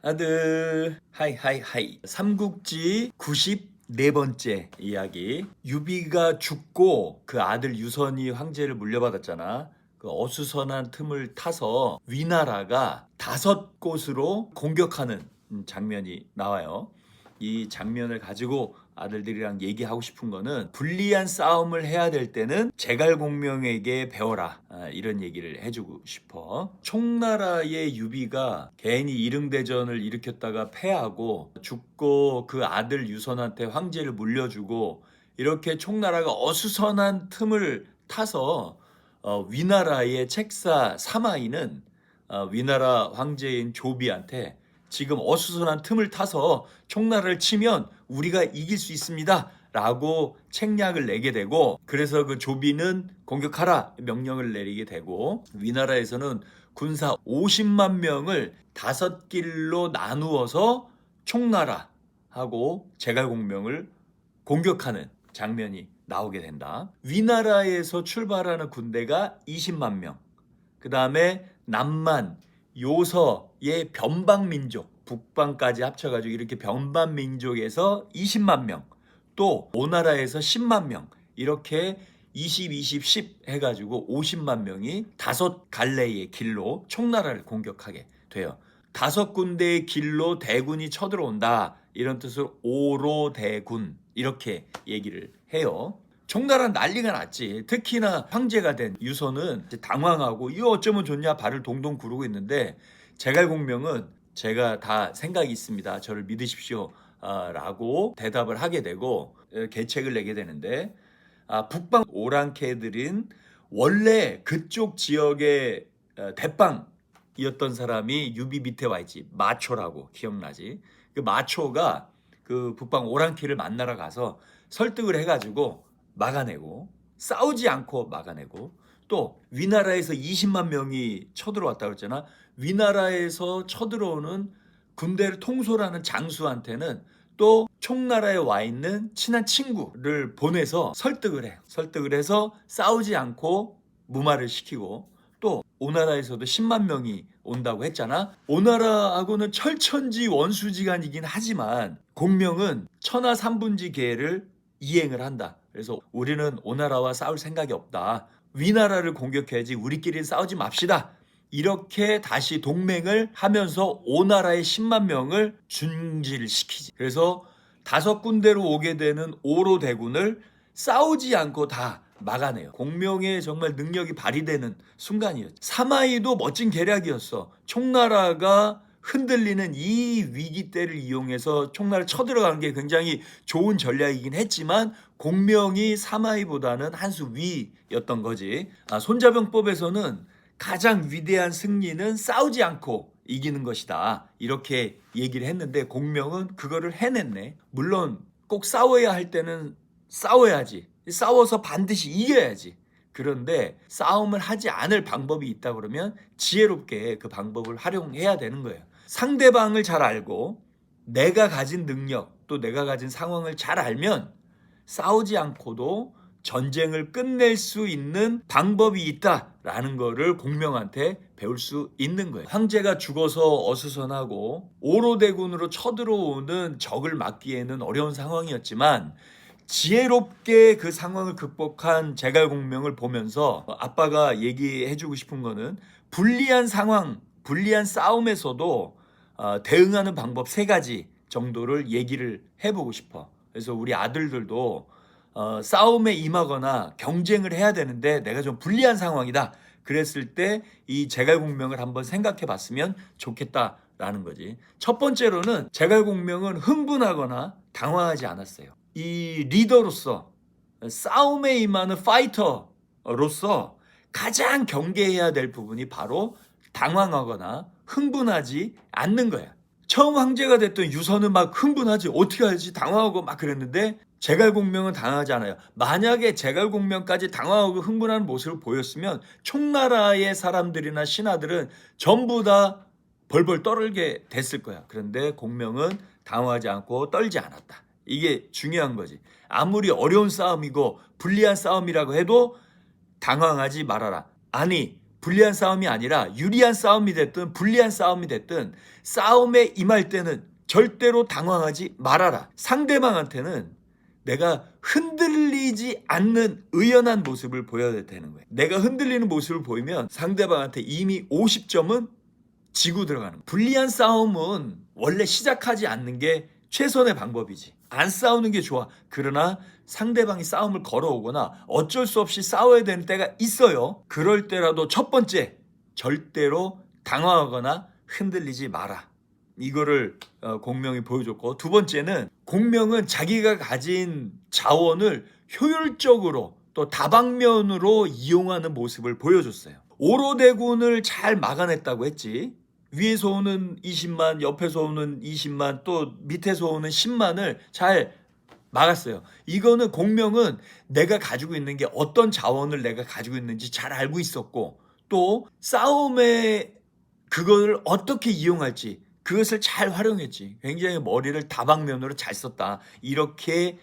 아들 하이 삼국지 94번째 이야기. 유비가 죽고 그 아들 유선이 황제를 물려받았잖아. 그 어수선한 틈을 타서 위나라가 5곳으로 공격하는 장면이 나와요. 이 장면을 가지고 아들들이랑 얘기하고 싶은 거는, 불리한 싸움을 해야 될 때는 제갈공명에게 배워라, 이런 얘기를 해주고 싶어. 총나라의 유비가 괜히 이릉대전을 일으켰다가 패하고 죽고 그 아들 유선한테 황제를 물려주고, 이렇게 총나라가 어수선한 틈을 타서 위나라의 책사 사마이는 위나라 황제인 조비한테 지금 어수선한 틈을 타서 총나라를 치면 우리가 이길 수 있습니다 라고 책략을 내게 되고, 그래서 그 조비는 공격하라 명령을 내리게 되고, 위나라에서는 군사 50만 명을 5길로 나누어서 총나라하고 제갈공명을 공격하는 장면이 나오게 된다. 위나라에서 출발하는 군대가 20만 명, 그 다음에 남만, 요서의 변방민족, 북방까지 합쳐가지고 이렇게 변방민족에서 20만 명, 또 오나라에서 10만 명, 이렇게 20, 20, 10 해가지고 50만 명이 5갈래의 길로 총나라를 공격하게 돼요. 5군데의 길로 대군이 쳐들어온다, 이런 뜻으로 오로대군 이렇게 얘기를 해요. 총나라는 난리가 났지. 특히나 황제가 된 유선은 당황하고 이거 어쩌면 좋냐 발을 동동 구르고 있는데, 제갈공명은 제가 다 생각이 있습니다, 저를 믿으십시오 라고 대답을 하게 되고 계책을 내게 되는데, 북방 오랑캐들은 원래 그쪽 지역의 대빵이었던 사람이 유비 밑에 와 있지. 마초라고 기억나지? 그 마초가 그 북방 오랑캐를 만나러 가서 설득을 해가지고 막아내고, 싸우지 않고 막아내고, 또 위나라에서 20만 명이 쳐들어왔다고 했잖아. 위나라에서 쳐들어오는 군대를 통솔하는 장수한테는 또 총나라에 와 있는 친한 친구를 보내서 설득을 해요. 설득을 해서 싸우지 않고 무마를 시키고, 또 오나라에서도 10만 명이 온다고 했잖아. 오나라하고는 철천지 원수지간이긴 하지만 공명은 천하 삼분지 계를 이행을 한다. 그래서 우리는 오나라와 싸울 생각이 없다. 위나라를 공격해야지 우리끼리 싸우지 맙시다. 이렇게 다시 동맹을 하면서 오나라의 10만 명을 준질시키지. 그래서 5군데로 오게 되는 오로대군을 싸우지 않고 다 막아내요. 공명의 정말 능력이 발휘되는 순간이었죠. 사마이도 멋진 계략이었어. 총나라가 흔들리는 이 위기 때를 이용해서 총나라를 쳐들어간 게 굉장히 좋은 전략이긴 했지만, 공명이 사마이보다는 한 수 위였던 거지. 손자병법에서는 가장 위대한 승리는 싸우지 않고 이기는 것이다, 이렇게 얘기를 했는데, 공명은 그거를 해냈네. 물론 꼭 싸워야 할 때는 싸워야지. 싸워서 반드시 이겨야지. 그런데 싸움을 하지 않을 방법이 있다 그러면 지혜롭게 그 방법을 활용해야 되는 거예요. 상대방을 잘 알고 내가 가진 능력, 또 내가 가진 상황을 잘 알면 싸우지 않고도 전쟁을 끝낼 수 있는 방법이 있다라는 거를 공명한테 배울 수 있는 거예요. 황제가 죽어서 어수선하고 오로대군으로 쳐들어오는 적을 막기에는 어려운 상황이었지만, 지혜롭게 그 상황을 극복한 제갈공명을 보면서 아빠가 얘기해주고 싶은 거는, 불리한 상황, 불리한 싸움에서도 대응하는 방법 3가지 정도를 얘기를 해보고 싶어. 그래서 우리 아들들도 싸움에 임하거나 경쟁을 해야 되는데 내가 좀 불리한 상황이다 그랬을 때 이 제갈공명을 한번 생각해 봤으면 좋겠다라는 거지. 첫 번째로는 제갈공명은 흥분하거나 당황하지 않았어요. 이 리더로서, 싸움에 임하는 파이터로서 가장 경계해야 될 부분이 바로 당황하거나 흥분하지 않는 거야. 처음 황제가 됐던 유선은 막 흥분하지, 어떻게 하지, 당황하고 막 그랬는데, 제갈공명은 당황하지 않아요. 만약에 제갈공명까지 당황하고 흥분하는 모습을 보였으면 총나라의 사람들이나 신하들은 전부 다 벌벌 떨게 됐을 거야. 그런데 공명은 당황하지 않고 떨지 않았다. 이게 중요한 거지. 아무리 어려운 싸움이고 불리한 싸움이라고 해도 당황하지 말아라. 아니, 불리한 싸움이 아니라 유리한 싸움이 됐든 불리한 싸움이 됐든 싸움에 임할 때는 절대로 당황하지 말아라. 상대방한테는 내가 흔들리지 않는 의연한 모습을 보여야 되는 거예요. 내가 흔들리는 모습을 보이면 상대방한테 이미 50점은 지고 들어가는 거예요. 불리한 싸움은 원래 시작하지 않는 게 최선의 방법이지. 안 싸우는 게 좋아. 그러나 상대방이 싸움을 걸어오거나 어쩔 수 없이 싸워야 되는 때가 있어요. 그럴 때라도 첫 번째, 절대로 당황하거나 흔들리지 마라. 이거를 공명이 보여줬고, 두 번째는 공명은 자기가 가진 자원을 효율적으로 또 다방면으로 이용하는 모습을 보여줬어요. 오로대군을 잘 막아냈다고 했지. 위에서 오는 20만, 옆에서 오는 20만, 또 밑에서 오는 10만을 잘 막았어요. 이거는 공명은 내가 가지고 있는 게 어떤 자원을 내가 가지고 있는지 잘 알고 있었고, 또 싸움에 그걸 어떻게 이용할지 그것을 잘 활용했지. 굉장히 머리를 다방면으로 잘 썼다. 이렇게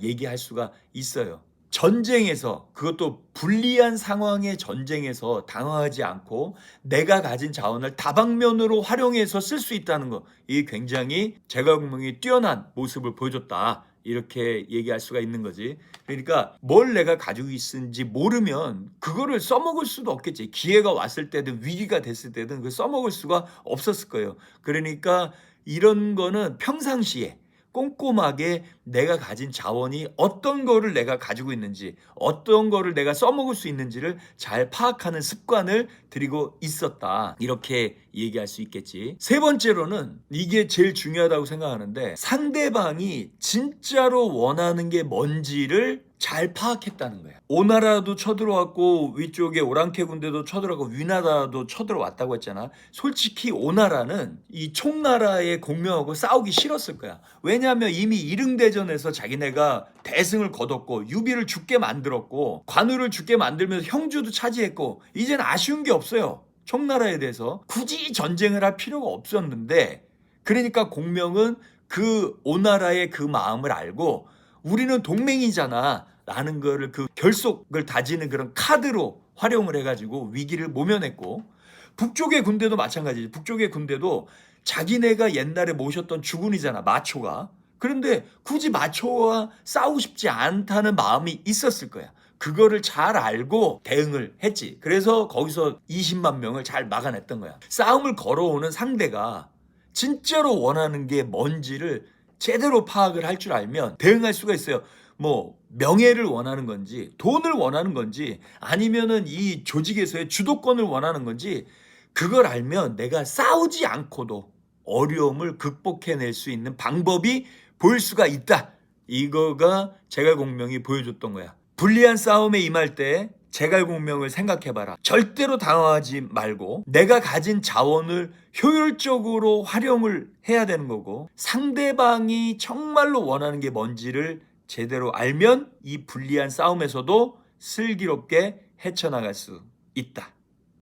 얘기할 수가 있어요. 전쟁에서, 그것도 불리한 상황의 전쟁에서 당황하지 않고 내가 가진 자원을 다방면으로 활용해서 쓸 수 있다는 거, 이 굉장히 제갈공명이 뛰어난 모습을 보여줬다. 이렇게 얘기할 수가 있는 거지. 그러니까 뭘 내가 가지고 있는지 모르면 그거를 써먹을 수도 없겠지. 기회가 왔을 때든 위기가 됐을 때든 그걸 써먹을 수가 없었을 거예요. 그러니까 이런 거는 평상시에 꼼꼼하게 내가 가진 자원이 어떤 거를 내가 가지고 있는지, 어떤 거를 내가 써먹을 수 있는지를 잘 파악하는 습관을 들이고 있었다. 이렇게 얘기할 수 있겠지. 세 번째로는 이게 제일 중요하다고 생각하는데, 상대방이 진짜로 원하는 게 뭔지를 잘 파악했다는 거야. 오나라도 쳐들어왔고 위쪽에 오랑캐 군대도 쳐들어왔고 위나라도 쳐들어왔다고 했잖아. 솔직히 오나라는 이 총나라의 공명하고 싸우기 싫었을 거야. 왜냐하면 이미 이릉대전에서 자기네가 대승을 거뒀고 유비를 죽게 만들었고 관우를 죽게 만들면서 형주도 차지했고 이제는 아쉬운 게 없어요. 총나라에 대해서 굳이 전쟁을 할 필요가 없었는데, 그러니까 공명은 그 오나라의 그 마음을 알고 우리는 동맹이잖아 라는 거를, 그 결속을 다지는 그런 카드로 활용을 해가지고 위기를 모면했고, 북쪽의 군대도 마찬가지지. 북쪽의 군대도 자기네가 옛날에 모셨던 주군이잖아, 마초가. 그런데 굳이 마초와 싸우고 싶지 않다는 마음이 있었을 거야. 그거를 잘 알고 대응을 했지. 그래서 거기서 20만 명을 잘 막아냈던 거야. 싸움을 걸어오는 상대가 진짜로 원하는 게 뭔지를 제대로 파악을 할 줄 알면 대응할 수가 있어요. 뭐 명예를 원하는 건지 돈을 원하는 건지 아니면은 이 조직에서의 주도권을 원하는 건지, 그걸 알면 내가 싸우지 않고도 어려움을 극복해낼 수 있는 방법이 보일 수가 있다. 이거가 제갈공명이 보여줬던 거야. 불리한 싸움에 임할 때 제갈공명을 생각해봐라. 절대로 당황하지 말고 내가 가진 자원을 효율적으로 활용을 해야 되는 거고, 상대방이 정말로 원하는 게 뭔지를 제대로 알면 이 불리한 싸움에서도 슬기롭게 헤쳐나갈 수 있다.